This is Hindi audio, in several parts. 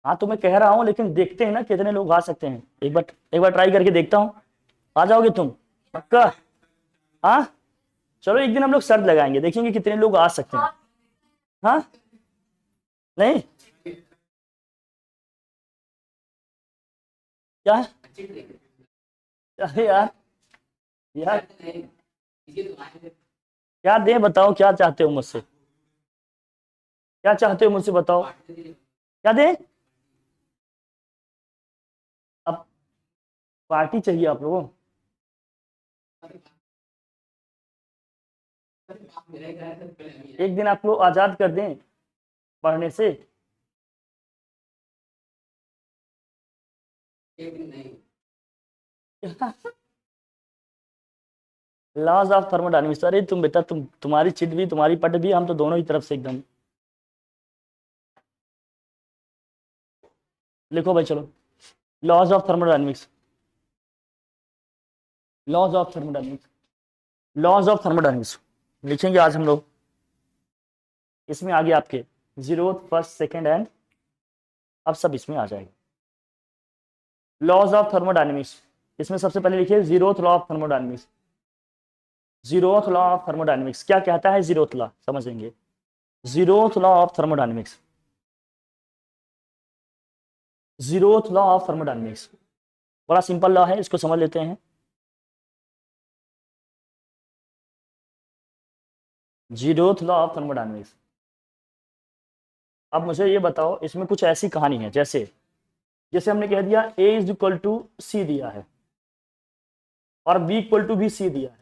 हाँ तो मैं कह रहा हूँ, लेकिन देखते हैं ना कितने लोग आ सकते हैं। एक बार ट्राई करके देखता हूँ। आ जाओगे तुम? पक्का? हाँ, चलो एक दिन हम लोग शर्त लगाएंगे, देखेंगे कितने लोग आ सकते हैं। हाँ, नहीं क्या? अरे यार, यार क्या दे, बताओ क्या चाहते हो मुझसे? क्या चाहते हो मुझसे, बताओ क्या दे? अब पार्टी चाहिए आप लोगों? एक दिन आप लोग आजाद कर दें पढ़ने से। लॉज ऑफ थर्मोडायनेमिक्स, अरे तुम बेटा, तुम्हारी चिट भी तुम्हारी पट भी, हम तो दोनों ही तरफ से एकदम। लिखो भाई चलो, laws of thermodynamics, laws of thermodynamics, laws of thermodynamics लिखेंगे आज हम लोग। इसमें आगे आपके जीरो फर्स्ट सेकंड एंड अब सब इसमें आ जाएगा। लॉज ऑफ थर्मोडायनेमिक्स, इसमें सबसे पहले लिखिए zeroth law of thermodynamics. Zeroth law of thermodynamics क्या कहता है? जीरोथ लॉ समझेंगे। Zeroth law of thermodynamics, zeroth law of thermodynamics बड़ा सिंपल लॉ है, इसको समझ लेते हैं। Zeroth law of thermodynamics. अब मुझे ये बताओ, इसमें कुछ ऐसी कहानी है, जैसे जैसे हमने कह दिया ए इज इक्वल टू सी दिया है और बी इक्वल टू भी सी दिया है,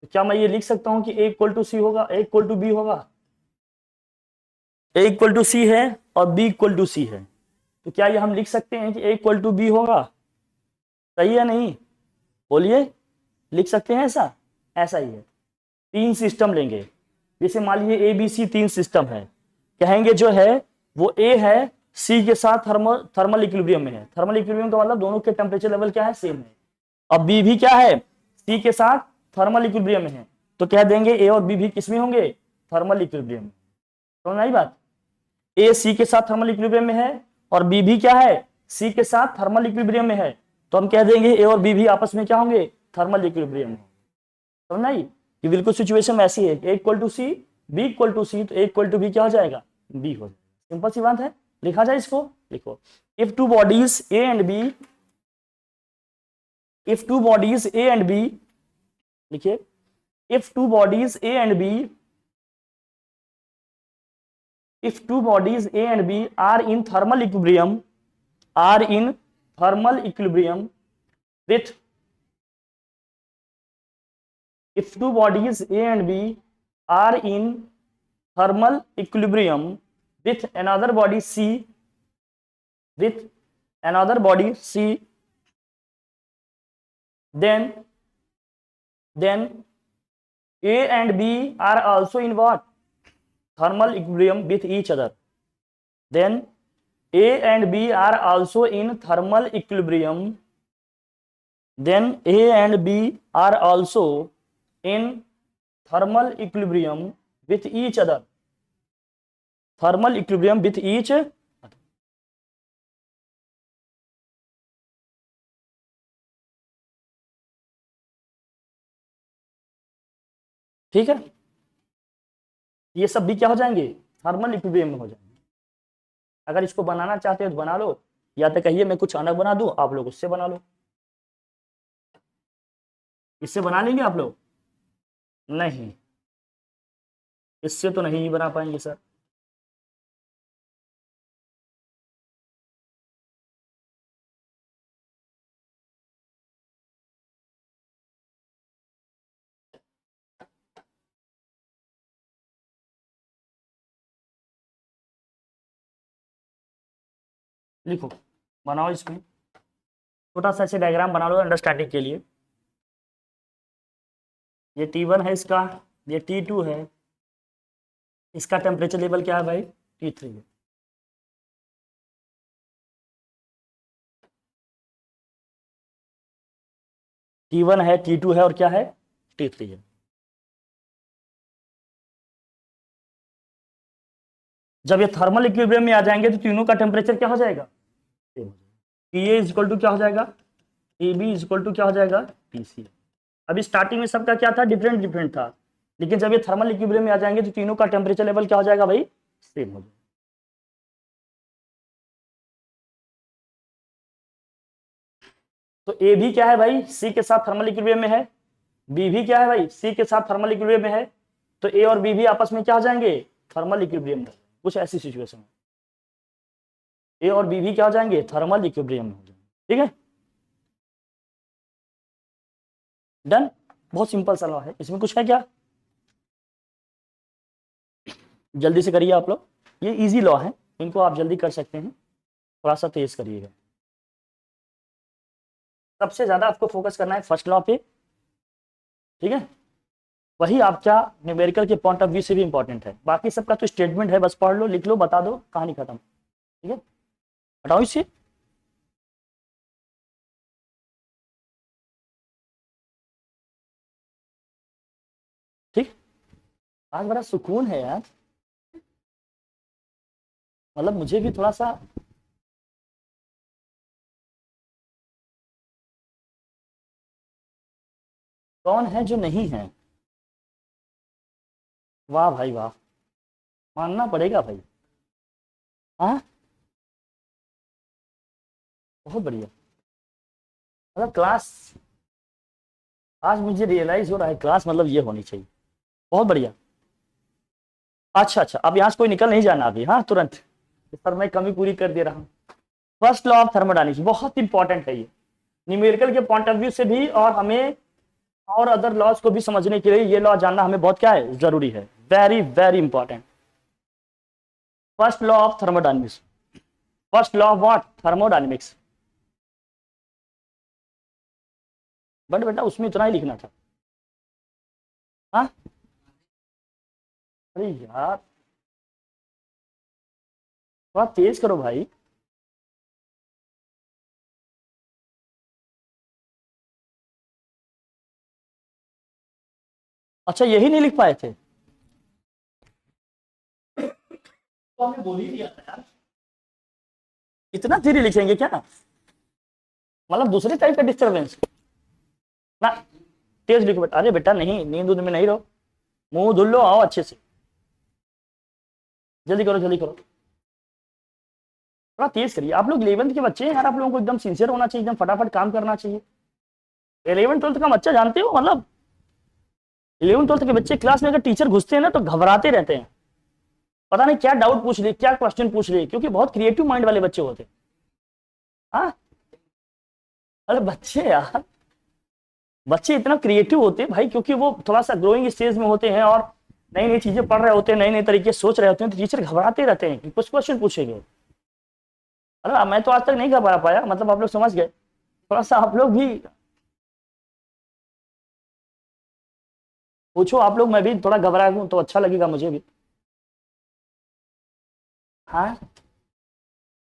तो क्या मैं ये लिख सकता हूं कि ए इक्वल टू सी होगा, ए इक्वल टू बी होगा? ए इक्वल टू सी है और बी इक्वल टू सी है, तो क्या ये हम लिख सकते हैं कि ए इक्वल टू बी होगा? सही है नहीं? बोलिए, लिख सकते हैं ऐसा? ऐसा ही है। तीन सिस्टम लेंगे, जैसे मान लीजिए ए बी सी तीन सिस्टम है, कहेंगे जो है वो ए है सी के साथ थर्मल थर्मल इक्विलिब्रियम में है। थर्मल इक्विलिब्रियम का मतलब दोनों के टेम्परेचर लेवल क्या है? सेम है। अब बी भी क्या है? सी के साथ थर्मल इक्विलिब्रियम में है, तो कह देंगे ए और बी भी किसमें होंगे? थर्मल इक्विलिब्रियम में। समझ आई बात? ए सी के साथ थर्मल इक्विलिब्रियम में है और बी भी क्या है? सी के साथ थर्मल इक्विलिब्रियम में है, तो हम कह देंगे ए और बी भी आपस में क्या होंगे? थर्मल इक्विलिब्रियम में। समझ आई? कि बिल्कुल सिचुएशन ऐसी है, A equal to C, B equal to C, तो ए इक्वल टू बी क्या हो जाएगा? बी हो जाएगा। सिंपल सी बात है। लिखा जाए इसको? लिखो, if two bodies A and B, if two bodies A and B, लिखिए if two bodies A and B, if two bodies A and B are in thermal equilibrium, are in thermal equilibrium with, if two bodies A and B are in thermal equilibrium with another body C, with another body C, then A and B are also in what? Thermal equilibrium with each other. Then A and B are also in thermal equilibrium. Then A and B are also in thermal equilibrium with each other. Thermal equilibrium with each other. ठीक है, ये सब भी क्या हो जाएंगे? थर्मल इक्विलिब्रियम में हो जाएंगे। अगर इसको बनाना चाहते हो तो बना लो, या तो कहिए मैं कुछ अलग बना दूं, आप लोग उससे बना लो। इससे बना लेंगे आप लोग? नहीं, इससे तो नहीं बना पाएंगे सर। लिखो, बनाओ इसमें छोटा सा ऐसे डायग्राम बना लो अंडरस्टैंडिंग के लिए। ये T1 है इसका, ये T2 है, इसका टेम्परेचर लेवल क्या है भाई? T3 है। T1 है, T2 है और क्या है? T3 है। जब ये थर्मल इक्विलिब्रियम में आ जाएंगे तो तीनों का टेम्परेचर क्या हो जाएगा, सेम हो जाएगा। TA इज इक्वल टू क्या हो जाएगा, AB इज इक्वल टू क्या हो जाएगा, TC। अभी स्टार्टिंग में सबका क्या था, डिफरेंट डिफरेंट था, लेकिन जब ये थर्मल इक्विलिब्रियम में आ जाएंगे तो तीनों का टेम्परेचर लेवल क्या हो जाएगा भाई, सेम हो जाएगा। तो ए भी क्या है भाई, सी के साथ थर्मल इक्विलिब्रियम में है, बी भी क्या है भाई, सी के साथ थर्मल इक्विलिब्रियम में है, तो ए और बी भी आपस में क्या हो जाएंगे, थर्मल इक्विलिब्रियम में। कुछ ऐसी सिचुएशन है ए और बी भी क्या हो जाएंगे, थर्मल इक्विलिब्रियम में हो जाएंगे। ठीक है, डन। बहुत सिंपल सा लॉ है, इसमें कुछ है क्या, जल्दी से करिए आप लोग, ये इजी लॉ है, इनको आप जल्दी कर सकते हैं, थोड़ा सा तेज करिएगा। सबसे ज्यादा आपको फोकस करना है फर्स्ट लॉ पे, ठीक है, वही आपका न्यूमेरिकल के पॉइंट ऑफ व्यू से भी इंपॉर्टेंट है। बाकी सबका तो स्टेटमेंट है, बस पढ़ लो, लिख लो, बता दो, कहानी खत्म। ठीक है, हटाओ इसे। ठीक, आज बड़ा सुकून है यार, मतलब मुझे भी थोड़ा सा, कौन है जो नहीं है, वाह भाई वाह, मानना पड़ेगा भाई। हाँ, बहुत बढ़िया, मतलब क्लास, आज मुझे रियलाइज हो रहा है क्लास मतलब ये होनी चाहिए। बहुत बढ़िया। अच्छा अच्छा, अब यहाँ से कोई निकल नहीं जाना अभी, हाँ तुरंत, सर मैं कमी पूरी कर दे रहा हूँ। फर्स्ट लॉ ऑफ थर्मोडायनेमिक्स बहुत इंपॉर्टेंट है ये, न्यूमेरिकल के पॉइंट ऑफ व्यू से भी, और हमें और अदर लॉज को भी समझने के लिए ये लॉ जानना हमें बहुत क्या है, जरूरी है, very very important. First law of thermodynamics, first law of what, thermodynamics. But बेटा उसमें इतना ही लिखना था। हाँ, अरे यार थोड़ा तेज करो भाई। अच्छा यही नहीं लिख पाए थे, तो हमने बोल ही दिया था यार, इतना धीरे लिखेंगे क्या, मतलब दूसरे टाइप का डिस्टर्बेंस ना, तेज लिखो बेटा। अरे बेटा नहीं, नींद में नहीं रहो, मुंह धुल लो, आओ अच्छे से, जल्दी करो जल्दी करो, थोड़ा तेज करिए। आप लोग 11th के बच्चे हैं यार, आप लोगों को एकदम सिंसियर होना चाहिए, एकदम फटाफट काम करना चाहिए। 11th 12th का बच्चा जानते हो, मतलब 11th 12th के बच्चे क्लास में अगर टीचर घुसते हैं ना तो घबराते रहते हैं, पता नहीं क्या डाउट पूछ रहे, क्या क्वेश्चन पूछ रहे, क्योंकि बहुत क्रिएटिव माइंड वाले बच्चे होते हैं। हाँ, अरे बच्चे यार, बच्चे इतना क्रिएटिव होते हैं भाई, क्योंकि वो थोड़ा सा ग्रोइंग स्टेज में होते हैं और नई नई चीजें पढ़ रहे होते हैं, नए नए तरीके सोच रहे होते हैं, तो टीचर घबराते रहते हैं कि कुछ क्वेश्चन पूछेंगे। अरे मैं तो आज तक नहीं घबरा पाया, मतलब आप लोग समझ गए, थोड़ा सा आप लोग भी पूछो, आप लोग, मैं भी थोड़ा घबरा हूं तो अच्छा लगेगा मुझे भी। हाँ,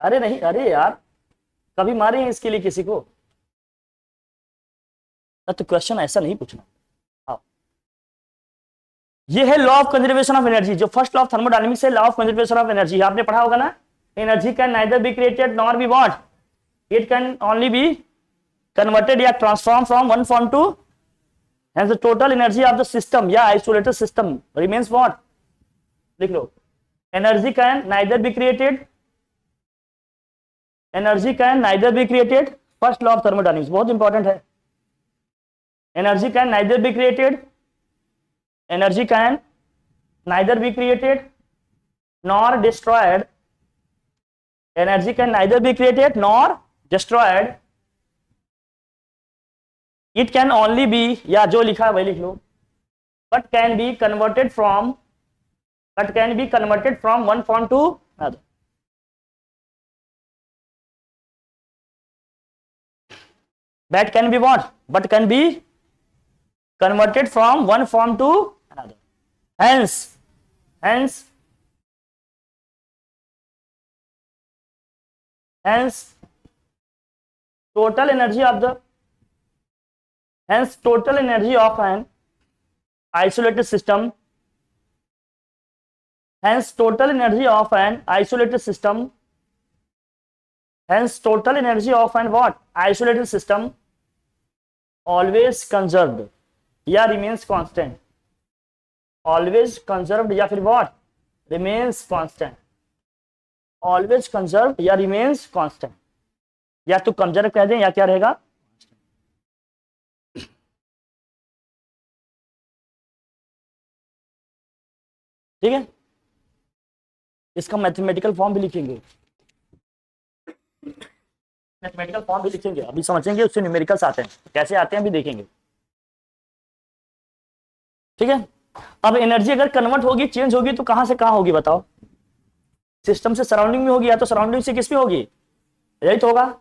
अरे नहीं, अरे यार कभी मारे हैं इसके लिए किसी को, तो क्वेश्चन ऐसा नहीं पूछना। हाँ, ये है law of conservation of energy, जो फर्स्ट लॉ ऑफ थर्मोडायनेमिक्स है, law of conservation of energy, आपने पढ़ा होगा ना। Energy can neither be created nor be what, it can only be converted या transform from one form to, hence the total energy of the system या isolated system remains what, लिख लो, energy can neither be created, energy can neither be created, first law of thermodynamics बहुत इंपॉर्टेंट है, energy can neither be created, energy can neither be created nor destroyed, energy can neither be created nor destroyed, it can only be, या जो लिखा है वही लिख लो, but can be converted from, but can be converted from one form to another, that can be what, but can be converted from one form to another, hence total energy of the, hence total energy of an isolated system, hence total energy of an isolated system, hence total energy of an what isolated system always conserved या remains constant, always conserved या फिर what remains constant, always conserved या remains constant, या तो कंजर्व कह दें या क्या रहेगा, ठीक है। इसका मैथमेटिकल फॉर्म भी लिखेंगे, मैथमेटिकल फॉर्म भी लिखेंगे, अभी समझेंगे उससे न्यूमेरिकल्स आते हैं, कैसे आते हैं अभी देखेंगे, ठीक है। अब एनर्जी अगर कन्वर्ट होगी, चेंज होगी तो कहां से कहां होगी बताओ, सिस्टम से सराउंडिंग में होगी या तो सराउंडिंग से किस में होगी, यही तो होगा।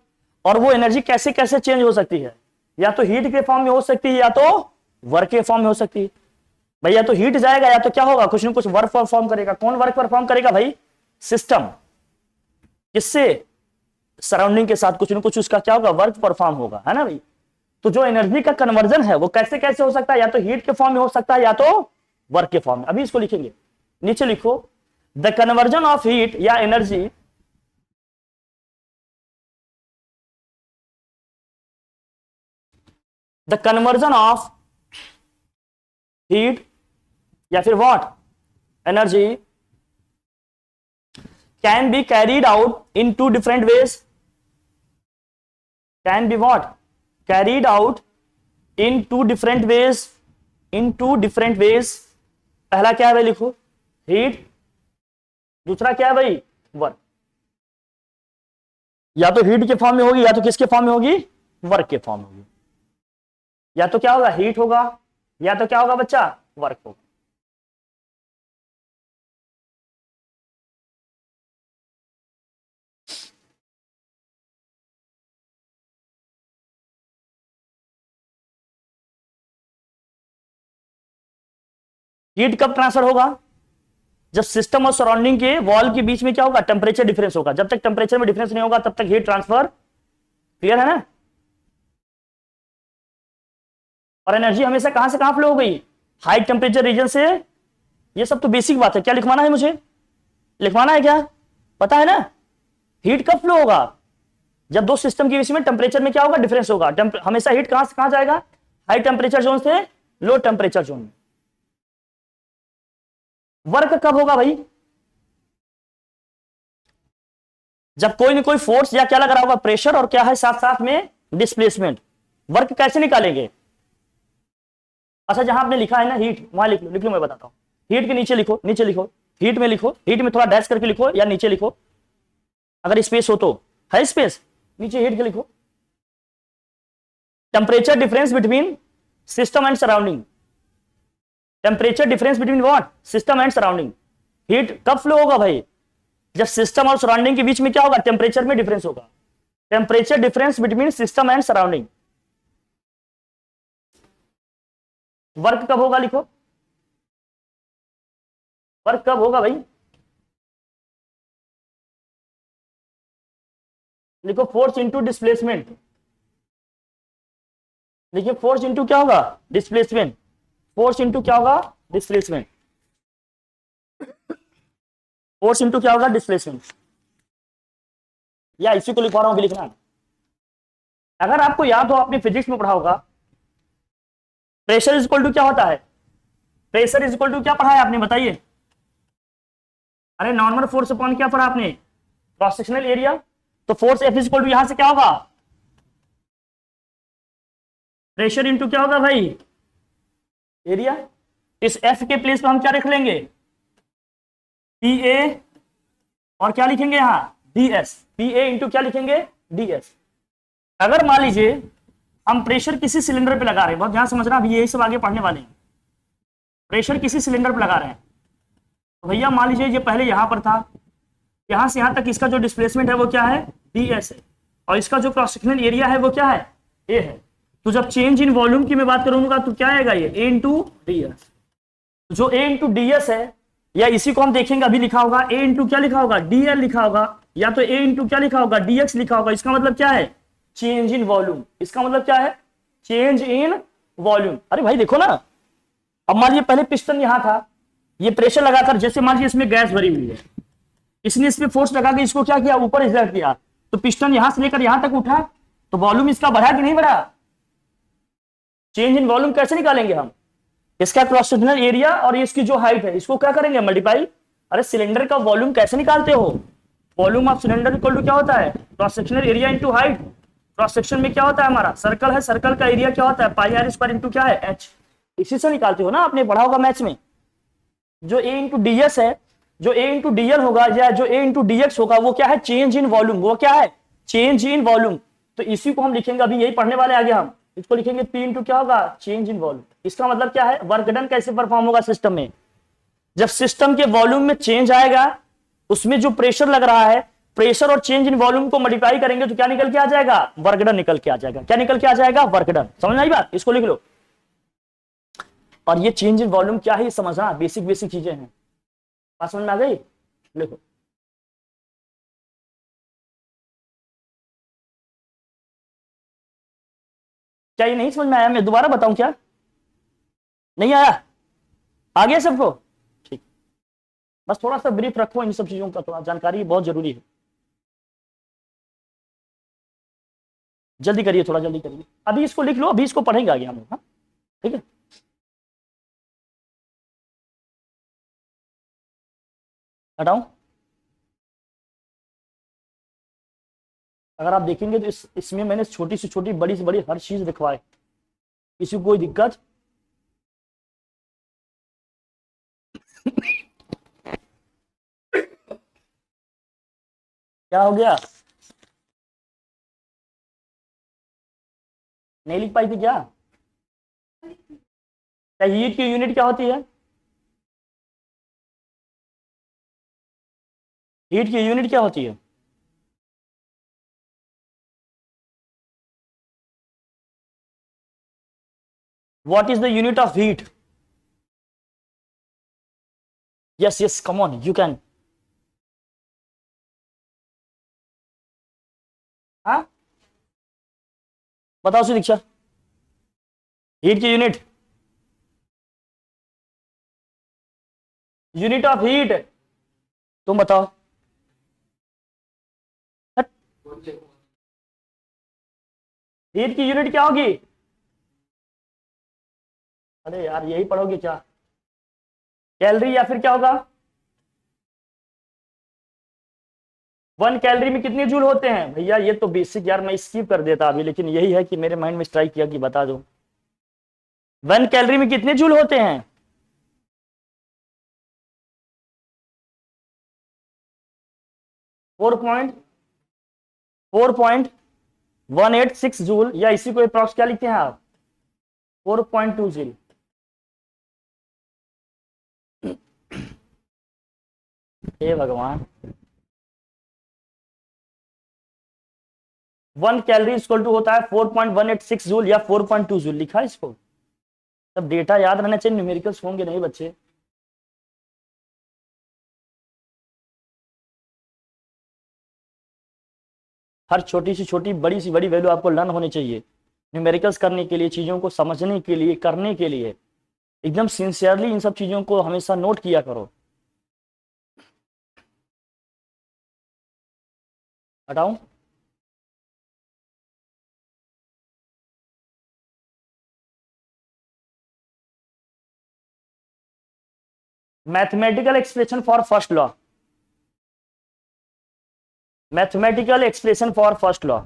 और वो एनर्जी कैसे कैसे चेंज हो सकती है, या तो हीट के फॉर्म में हो सकती है या तो वर्क के फॉर्म में हो सकती है। भाई या तो हीट जाएगा या तो क्या होगा, कुछ ना कुछ वर्क परफॉर्म करेगा। कौन वर्क परफॉर्म करेगा भाई, सिस्टम, किससे, सराउंडिंग के साथ कुछ ना कुछ उसका क्या होगा, वर्क परफॉर्म होगा, है ना भाई। तो जो एनर्जी का कन्वर्जन है वो कैसे कैसे हो सकता है, या तो हीट के फॉर्म में हो सकता है या तो वर्क के फॉर्म में। अभी इसको लिखेंगे, नीचे लिखो, द कन्वर्जन ऑफ हीट या energy the conversion of heat या फिर what energy can be carried out in two different ways, can be what carried out in two different ways, in two different ways. पहला क्या है भाई, लिखो हीट, दूसरा क्या है भाई वर्क। या तो हीट के फॉर्म में होगी या तो किसके फॉर्म में होगी, वर्क के फॉर्म में होगी। या तो क्या होगा, हीट होगा, या तो क्या होगा बच्चा, वर्क होगा। हीट कब ट्रांसफर होगा, जब सिस्टम और सराउंडिंग के वॉल के बीच में क्या होगा, टेम्परेचर डिफरेंस होगा। जब तक टेम्परेचर में डिफरेंस नहीं होगा तब तक हीट ट्रांसफर, क्लियर है ना। और एनर्जी हमेशा कहां से कहां फ्लो हो गई, हाई टेम्परेचर रीजन से। ये सब तो बेसिक बात है, क्या लिखवाना है मुझे, लिखवाना है क्या, पता है ना। हीट कब फ्लो होगा, जब दो सिस्टम के बीच में टेम्परेचर में क्या होगा, डिफरेंस होगा। हमेशा हीट कहां से कहां जाएगा, हाई टेम्परेचर जोन से लो टेम्परेचर जोन में। वर्क कब होगा भाई, जब कोई ना कोई फोर्स या क्या लग रहा होगा, प्रेशर, और क्या है साथ साथ में डिस्प्लेसमेंट। वर्क कैसे निकालेंगे, अच्छा जहां आपने लिखा है ना हीट, वहां लिख लो, लिख लो, मैं बताता हूं। हीट के नीचे लिखो, नीचे लिखो, हीट में लिखो, हीट में थोड़ा डैश करके लिखो या नीचे लिखो, अगर स्पेस हो तो, है स्पेस, नीचे हीट के लिखो। Temperature difference between system and surrounding, temperature difference between what, system and surrounding. Heat कब फ्लो होगा भाई, जब सिस्टम और सराउंडिंग के बीच में क्या होगा, टेम्परेचर में डिफरेंस होगा। Temperature difference between system and surrounding. Work कब होगा, लिखो वर्क कब होगा भाई, लिखो फोर्स इंटू डिस्प्लेसमेंट, देखिए फोर्स इंटू क्या होगा, डिस्प्लेसमेंट, फोर्स इंटू क्या होगा, डिस्प्लेसमेंट, फोर्स इंटू क्या होगा, डिस्प्लेसमेंट। या इसी को लिखवा रहा हूं, लिखना है। अगर आपको याद हो, आपने फिजिक्स में पढ़ा होगा, प्रेशर इज इक्वल टू क्या होता है, प्रेशर इज इक्वल टू क्या पढ़ा है आपने, बताइए। अरे नॉर्मल फोर्स अपॉन क्या पढ़ा आपने, क्रॉस सेक्शनल एरिया। तो force F is equal to यहां से क्या होगा, प्रेशर इंटू क्या होगा भाई, एरिया। इस एफ के प्लेस पे हम क्या रख लेंगे, पी ए, और क्या लिखेंगे यहां, D S. P A into क्या लिखेंगे, डी एस। अगर मान लीजिए हम प्रेशर किसी सिलेंडर पे लगा रहे हैं, बहुत ध्यान समझना, अभी यही सब आगे पढ़ने वाले हैं। प्रेशर किसी सिलेंडर पे लगा रहे हैं, तो भैया मान लीजिए ये पहले यहां पर था, यहां से यहां तक इसका जो डिस्प्लेसमेंट है वो क्या है, डी एस है, और इसका जो क्रॉस सेक्शनल एरिया है वो क्या है, ए है। तो जब चेंज इन वॉल्यूम की मैं बात करूंगा तो क्या आएगा, ये ए इंटू डी एस। जो ए इंटू डी एस है, या इसी को हम देखेंगे, अभी लिखा होगा ए इंटू क्या लिखा होगा, डी एल लिखा होगा, या तो ए इंटू क्या लिखा होगा, डी एक्स लिखा होगा। इसका मतलब क्या है, चेंज इन वॉल्यूम। इसका मतलब क्या है, चेंज इन वॉल्यूम। अरे भाई देखो ना, अब मान लीजिए पहले पिस्टन यहां था, ये प्रेशर लगाकर, जैसे मान लीजिए इसमें गैस भरी हुई है, इसने इस पे फोर्स लगा के इसको क्या किया, ऊपर एक्सर्ट किया, तो पिस्टन यहां से लेकर यहां तक उठा, तो वॉल्यूम इसका बढ़ा कि नहीं बढ़ा? चेंज इन वॉल्यूम कैसे निकालेंगे हम? इसका क्रॉस सेक्शनल एरिया और इसकी जो हाइट है, इसको क्या करेंगे, मल्टीप्लाई। अरे सिलेंडर का वॉल्यूम कैसे निकालते हो? Volume of cylinder equal to क्या होता है, cross sectional area into height. Cross section में क्या होता है हमारा, सर्कल है, सर्कल का एरिया क्या होता है, पाई आर स्क्वायर इंटू क्या है, एच। इसी से निकालते हो ना, आपने पढ़ा होगा मैथ्स में। जो ए इंटू डी एस है, जो ए इंटू डी एल होगा या जो ए इंटू डी एक्स होगा, वो क्या है, चेंज इन वॉल्यूम। वो क्या है, चेंज इन वॉल्यूम। तो इसी को हम लिखेंगे, अभी यही पढ़ने वाले आगे हम इसको लिखेंगे, पी इंटू क्या होगा, चेंज इन वॉल्यूम। इसका मतलब क्या है, वर्क डन कैसे परफॉर्म होगा सिस्टम में, जब सिस्टम के वॉल्यूम में चेंज आएगा, उसमें जो प्रेशर लग रहा है, प्रेशर और चेंज इन वॉल्यूम को मल्टीप्लाई करेंगे तो क्या निकल के आ जाएगा, वर्क डन निकल के आ जाएगा। क्या निकल के आ जाएगा, वर्क डन। समझ में आई बात, इसको लिख लो। और ये चेंज इन वॉल्यूम क्या है, ये समझना, बेसिक बेसिक चीजें हैं। बात समझ में आ गई, लिखो। क्या ये नहीं समझ में आया, मैं दोबारा बताऊं क्या, नहीं आया, आ गया सबको? ठीक, बस थोड़ा सा ब्रीफ रखो इन सब चीजों का, थोड़ा जानकारी बहुत जरूरी है। जल्दी करिए, थोड़ा जल्दी करिए, अभी इसको लिख लो, अभी इसको पढ़ेंगे आगे हम लोग। हाँ ठीक है, हटाऊं? अगर आप देखेंगे तो इसमें मैंने छोटी से छोटी, बड़ी से बड़ी हर चीज लिखवाए, किसी को कोई दिक्कत? क्या हो गया, नहीं लिख पाई थी क्या? क्या हीट की यूनिट क्या होती है, हीट की यूनिट क्या होती है? What is the unit of heat? Yes yes, come on, you can. हाँ बताओ सुदीक्षा, हीट की यूनिट, यूनिट ऑफ हीट, तुम बताओ। हीट की यूनिट क्या होगी? अरे यार यही पढ़ोगे क्या, कैलोरी या फिर क्या होगा? 1 कैलोरी में कितने जूल होते हैं भैया? ये तो बेसिक यार, मैं स्किप कर देता अभी, लेकिन यही है कि मेरे माइंड में स्ट्राइक किया कि बता दो। 1 कैलोरी में कितने जूल होते हैं? 4.186 जूल, या इसी को अप्रॉक्स क्या लिखते हैं आप, 4.2 जूल। हे भगवान, 1 कैलोरी इक्वल टू होता है 4.186 जूल या 4.2 जूल, लिखा है इसको। तब डेटा याद रहना चाहिए, न्यूमेरिकल्स होंगे नहीं बच्चे। हर छोटी सी छोटी, बड़ी सी बड़ी वैल्यू आपको लर्न होनी चाहिए न्यूमेरिकल्स करने के लिए, चीजों को समझने के लिए, करने के लिए। एकदम सिंसियरली इन सब चीजों को हमेशा नोट किया करो। हटाऊं? Mathematical expression for first law, mathematical expression for first law.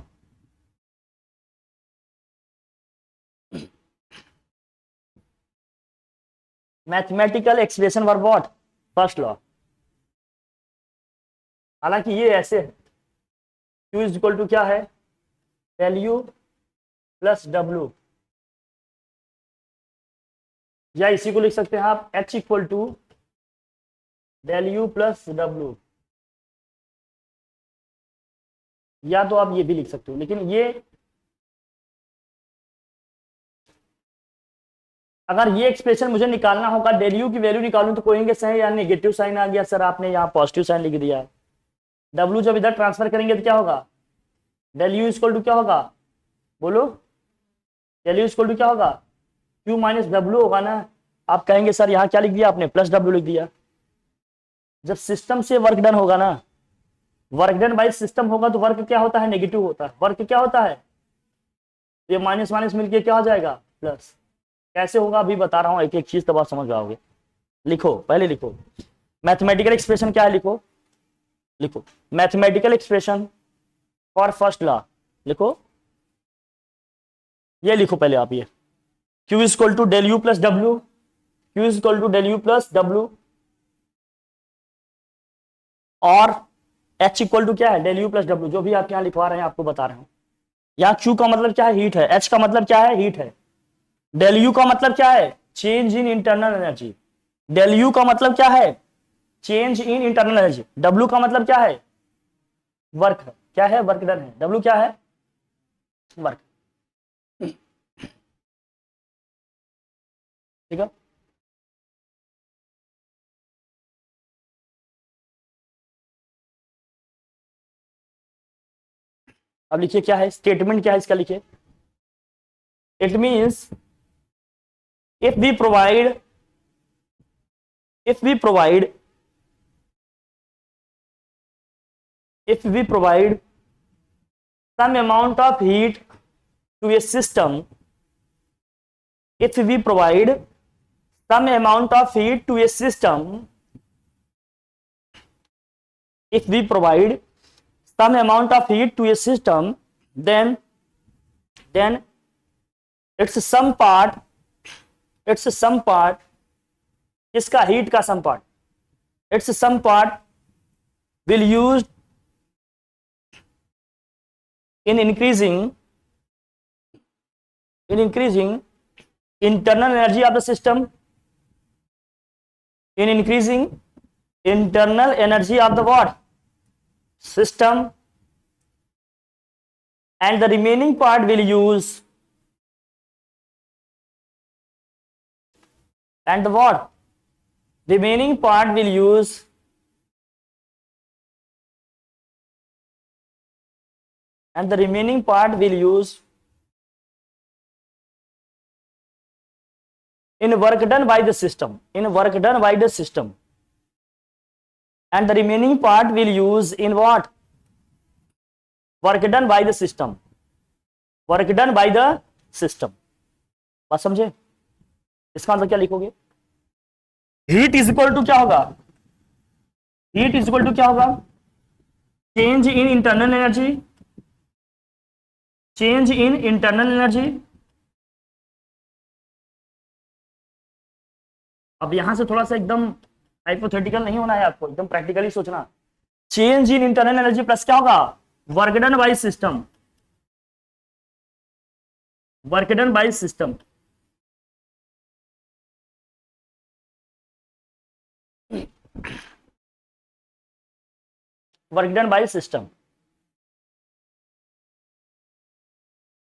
Mathematical expression for what, first law. हालांकि ये ऐसे है, Q इज इक्वल टू क्या है, डेल यू प्लस डब्ल्यू, या इसी को लिख सकते हैं आप H equal to del U plus W, या तो आप ये भी लिख सकते हो, लेकिन ये अगर ये एक्सप्रेशन मुझे निकालना होगा, डेल यू की वैल्यू निकालूं तो कहेंगे सर यार नेगेटिव साइन आ गया, सर आपने यहाँ पॉजिटिव साइन लिख दिया है। डब्ल्यू जब इधर ट्रांसफर करेंगे तो क्या होगा, डेल यू इक्वल टू क्या होगा, बोलो, डेल यू इक्वल टू क्या होगा, क्यू माइनस डब्ल्यू होगा ना। आप कहेंगे सर यहाँ क्या लिख दिया आपने, प्लस डब्ल्यू लिख दिया। जब सिस्टम से वर्क डन होगा ना, वर्क डन बाय सिस्टम होगा तो वर्क क्या होता है, नेगेटिव होता है। वर्क क्या होता है, ये माइनस माइनस मिलके क्या हो जाएगा, प्लस। कैसे होगा अभी बता रहा हूं, एक एक चीज तब आप समझ जाओगे। लिखो, पहले लिखो मैथमेटिकल एक्सप्रेशन क्या है, लिखो लिखो mathematical expression for first law, लिखो ये लिखो पहले आप, ये Q is equal to del U plus W, Q is equal to del U plus W, और H इक्वल टू क्या है, डेल यू प्लस डब्ल्यू, जो भी आप यहाँ लिखवा रहे हैं आपको बता रहे हूं। यहाँ Q का मतलब क्या है, हीट है, H का मतलब क्या है, हीट है, डेल यू का मतलब क्या है, change in internal energy, del U का मतलब क्या है, change in internal energy, W का मतलब क्या है, वर्क है, क्या है, वर्क डन है, डब्ल्यू क्या है, वर्क। ठीक है, अब लिखिए क्या है, स्टेटमेंट क्या है इसका, लिखिए it means if we provide if we provide if we provide some amount of heat to a system, if we provide some amount of heat to a system, if we provide some amount of heat to a system, then it's some part, इसका हीट का some part, it's some part will used in increasing internal energy of the system, in increasing internal energy of the what, system, and the remaining part will use, and the what, remaining part will use, and the remaining part will use in work done by the system, in work done by the system, and the remaining part will use in what, work done by the system, work done by the system। बात समझे, इसका मतलब क्या लिखोगे, हीट इज इक्वल टू क्या होगा, हीट इज इक्वल टू क्या होगा, change in internal energy, change in internal energy. अब यहां से थोड़ा सा एकदम हाइपोथेटिकल नहीं होना है आपको, एकदम प्रैक्टिकली सोचना। Change in internal energy plus क्या होगा, work done by system, work done by system, work done by system.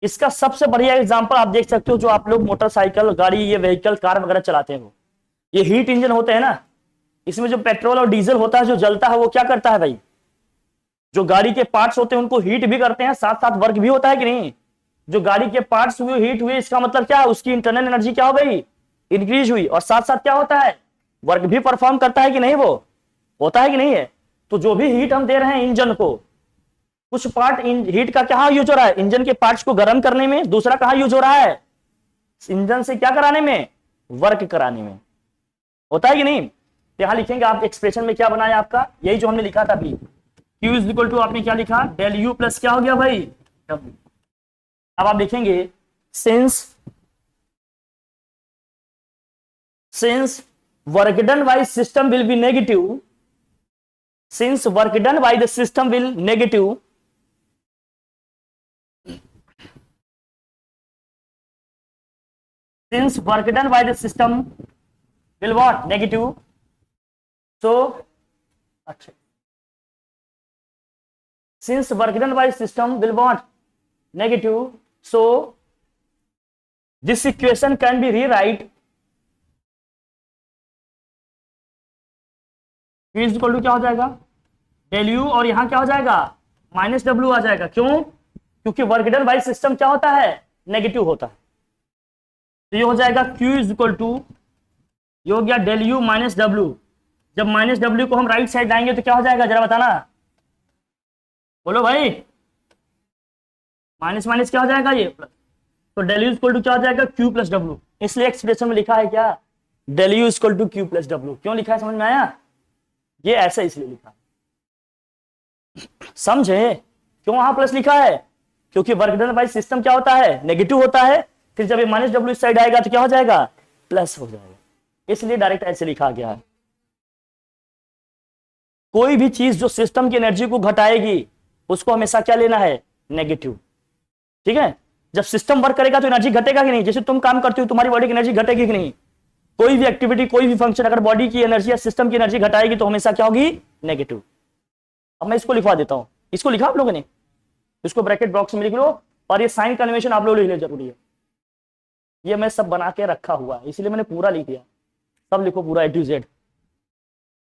इसका सबसे बढ़िया एग्जांपल आप देख सकते हो, जो आप लोग मोटरसाइकिल, गाड़ी, ये व्हीकल, कार वगैरह चलाते हैं, वो ये हीट इंजन होते हैं ना, इसमें जो पेट्रोल और डीजल होता है जो जलता है, वो क्या करता है भाई, जो गाड़ी के पार्ट्स होते हैं उनको हीट भी करते हैं, साथ साथ वर्क भी होता है कि नहीं। जो गाड़ी के पार्ट्स हुए, हीट हुए, इसका मतलब क्या है, उसकी इंटरनल एनर्जी क्या हो गई, इंक्रीज हुई, और साथ साथ क्या होता है, वर्क भी परफॉर्म करता है कि नहीं, वो होता है कि नहीं है। तो जो भी हीट हम दे रहे हैं इंजन को, कुछ पार्ट हीट का क्या यूज हो रहा है, इंजन के पार्ट्स को गर्म करने में, दूसरा कहां यूज हो रहा है, इंजन से क्या कराने में, वर्क कराने में, होता है कि नहीं। यहां लिखेंगे आप, एक्सप्रेशन में क्या बनाया आपका, यही जो हमने लिखा था अभी, Q इज इक्वल टू आपने क्या लिखा, डेल यू प्लस क्या हो गया भाई, W। अब आप लिखेंगे since work done by system will be negative, since work done by the system will negative, since work done by the system will what, negative, so अच्छा, since work done by system will what, negative, so this equation can be rewrite, Q is equal to क्या हो जाएगा, डेल यू, और यहां क्या हो जाएगा, माइनस डब्ल्यू आ जाएगा। क्यों, क्योंकि वर्क डन बाय सिस्टम क्या होता है, नेगेटिव होता है। तो ये हो जाएगा Q इज इक्वल टू ये हो गया डेल यू माइनस डब्ल्यू। जब माइनस डब्ल्यू को हम राइट साइड लाएंगे तो क्या हो जाएगा, जरा बताना, बोलो भाई। माइनस माइनस क्या हो जाएगा, ये प्लस। तो डेल यू इक्वल टू क्या हो जाएगा, क्यू प्लस डब्ल्यू। इसलिए एक्सप्रेशन में लिखा है क्या, del U equal to Q plus W. क्यों लिखा है, समझ में आया, ये ऐसा इसलिए लिखा, समझे क्यों वहां प्लस लिखा है, क्योंकि वर्क डन बाय सिस्टम क्या होता है, नेगेटिव होता है। फिर जब ये माइनस डब्ल्यू इस साइड आएगा तो क्या हो जाएगा, प्लस हो जाएगा, इसलिए डायरेक्ट ऐसे लिखा गया है। कोई भी चीज जो सिस्टम की एनर्जी को घटाएगी उसको हमेशा क्या लेना है, नेगेटिव। ठीक है, जब सिस्टम वर्क करेगा तो एनर्जी घटेगा कि नहीं, जैसे तुम काम करते हो तुम्हारी बॉडी की एनर्जी घटेगी कि नहीं, कोई भी एक्टिविटी कोई भी फंक्शन अगर बॉडी की एनर्जी या सिस्टम की एनर्जी घटाएगी तो हमेशा क्या होगी, नेगेटिव। अब मैं इसको लिखवा देता हूं, इसको लिखा आप लोगों ने, इसको ब्रैकेट बॉक्स में लिख लो, और ये साइन कन्वेंशन आप लोग लिख लो, जरूरी है। ये मैं सब बना के रखा हुआ है, इसलिए मैंने पूरा लिख दिया, सब लिखो पूरा A to Z,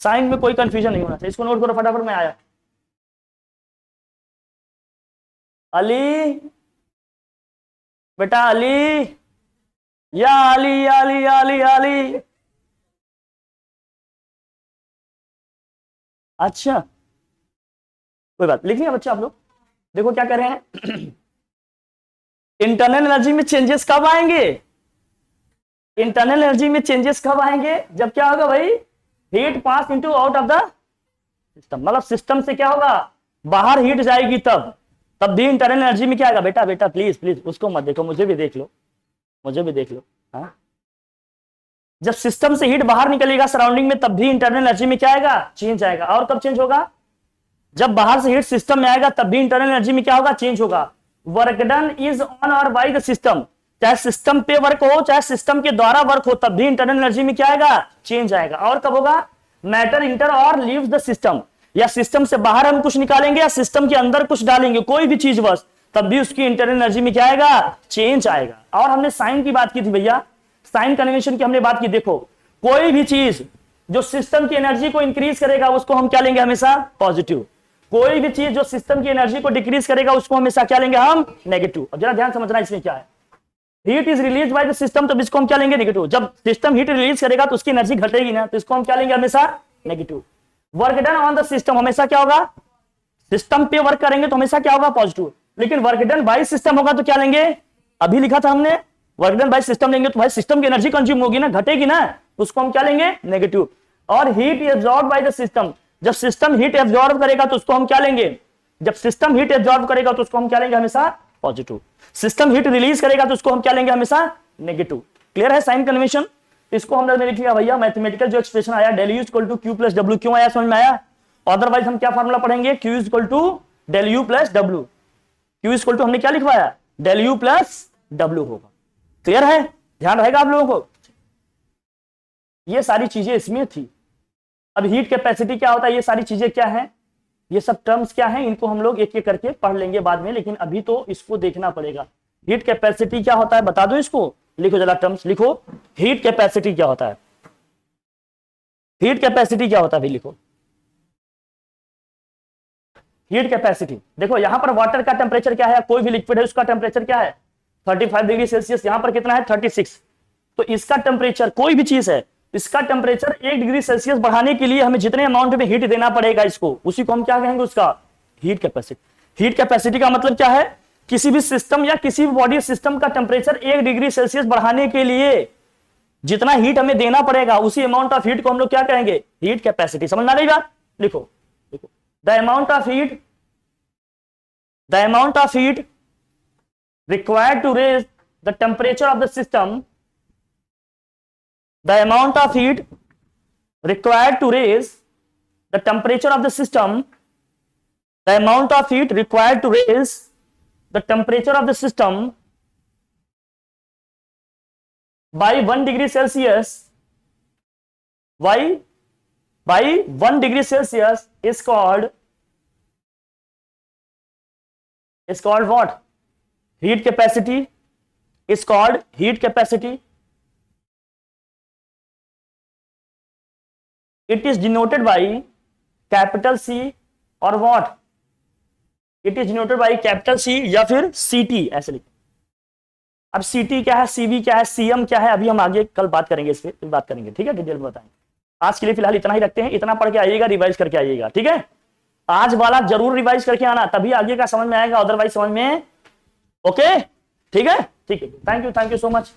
साइन में कोई कंफ्यूजन नहीं होना चाहिए। इसको नोट करो फटाफट, में आया अली, बेटा अली, या अली अली अली अली, अच्छा कोई बात, लिख लिया बच्चा आप लोग। देखो क्या कर रहे हैं, इंटरनल एनर्जी में चेंजेस कब आएंगे, इंटरनल एनर्जी में चेंजेस कब आएंगे, जब क्या होगा भाई, heat pass into out of the system, मतलब सिस्टम से क्या होगा, बाहर हीट जाएगी, तब भी इंटरनल एनर्जी में क्या आएगा। बेटा बेटा प्लीज प्लीज उसको मत देखो, मुझे भी देख लो, मुझे भी देख लो। हाँ, जब सिस्टम से हीट बाहर निकलेगा सराउंडिंग में, तब भी इंटरनल एनर्जी में क्या आएगा, चेंज आएगा। और कब चेंज होगा, जब बाहर से हीट सिस्टम में आएगा, तब भी इंटरनल एनर्जी में क्या होगा, चेंज होगा। वर्क डन इज ऑन और बाय द सिस्टम, चाहे सिस्टम पे वर्क हो चाहे सिस्टम के द्वारा वर्क हो, तब भी इंटरनल एनर्जी में क्या आएगा, चेंज आएगा। और कब होगा, मैटर इंटर और लीव्स द सिस्टम, या सिस्टम से बाहर हम कुछ निकालेंगे या सिस्टम के अंदर कुछ डालेंगे, कोई भी चीज बस, तब भी उसकी इंटरनल एनर्जी में क्या आएगा, चेंज आएगा। और हमने साइन की बात की थी भैया, साइन कन्वेंशन की हमने बात की। देखो कोई भी चीज जो सिस्टम की एनर्जी को इंक्रीज करेगा उसको हम क्या लेंगे, हमेशा पॉजिटिव। कोई भी चीज जो सिस्टम की एनर्जी को डिक्रीज करेगा उसको हमेशा क्या लेंगे, हम नेगेटिव। अब जरा ध्यान समझना इसमें क्या है, heat is release by the system, तो इसको हम क्या लेंगे, नेगेटिव। जब सिस्टम हीट रिलीज करेगा तो उसकी एनर्जी घटेगी ना, तो इसको हम क्या लेंगे, हमेशा negative. Work done on the system, हमेशा क्या होगा, सिस्टम पे वर्क करेंगे तो हमेशा क्या होगा, पॉजिटिव। लेकिन वर्क डन बाय सिस्टम होगा तो क्या लेंगे, अभी लिखा था हमने, वर्क डन बाय सिस्टम लेंगे तो भाई सिस्टम की एनर्जी कंज्यूम होगी ना, घटेगी ना, उसको हम क्या लेंगे, नेगेटिव। और heat absorb by the system, जब सिस्टम हीट एब्जॉर्ब करेगा तो उसको हम क्या लेंगे, जब सिस्टम हीट एब्जॉर्ब करेगा तो उसको हम क्या लेंगे, हमेशा पॉजिटिव। सिस्टम हीट रिलीज करेगा तो उसको हम क्या लेंगे, हमेशा नेगेटिव। क्लियर है साइन कन्वेंशन। इसको हम लोगों ने लिख लिया भैया, मैथमेटिकल जो एक्सप्रेशन आया del U equal to Q plus W, क्यों आया समझ में आया। अदरवाइज हम क्या फॉर्मूला पढ़ेंगे, Q equal to del U plus W, Q equal to हमने क्या लिखवाया, डेल यू प्लस डब्ल्यू होगा। क्लियर है, ध्यान रहेगा आप लोगों को, ये सारी चीजें इसमें थी। अब हीट कैपेसिटी क्या होता है, ये सारी चीजें क्या है, ये सब टर्म्स क्या हैं, इनको हम लोग एक एक करके पढ़ लेंगे बाद में, लेकिन अभी तो इसको देखना पड़ेगा। हीट कैपेसिटी क्या होता है बता दो, इसको लिखो जरा, टर्म्स लिखो। हीट कैपेसिटी क्या होता है, हीट कैपेसिटी क्या होता है भी लिखो। हीट कैपेसिटी देखो, यहां पर वाटर का टेम्परेचर क्या है, कोई भी लिक्विड है उसका टेम्परेचर क्या है, 35 डिग्री सेल्सियस। यहां पर कितना है, 36। तो इसका टेम्परेचर, कोई भी चीज है, इसका टेम्परेचर 1 डिग्री सेल्सियस बढ़ाने के लिए हमें जितने अमाउंट में हीट देना पड़ेगा इसको, उसी को हम क्या कहेंगे, उसका हीट कैपेसिटी। हीट कैपेसिटी का मतलब क्या है, किसी भी सिस्टम या किसी भी बॉडी सिस्टम का टेम्परेचर 1 डिग्री सेल्सियस बढ़ाने के लिए जितना हीट हमें देना पड़ेगा, उसी अमाउंट ऑफ हीट को हम लोग क्या कहेंगे, हीट कैपेसिटी। समझ में आ रही बात, लिखो लिखो, the amount of heat required to raise the temperature of the system, the amount of heat required to raise the temperature of the system, the amount of heat required to raise the temperature of the system by 1 degree Celsius, by 1 degree Celsius is called what, heat capacity, is called heat capacity. It is denoted by capital C or what, it is denoted by capital C या फिर CT, ऐसे लिखो। अब सीटी क्या है, सीबी क्या है, सीएम क्या है, अभी हम आगे कल बात करेंगे, इस पे बात करेंगे, ठीक है, डिटेल में बताएंगे। आज के लिए फिलहाल इतना ही रखते हैं, इतना पढ़ के आइएगा, रिवाइज करके आइएगा, ठीक है। आज वाला जरूर रिवाइज करके आना, तभी आगे का समझ में आएगा, अदरवाइज समझ में, ओके, ठीक है, थैंक यू सो मच।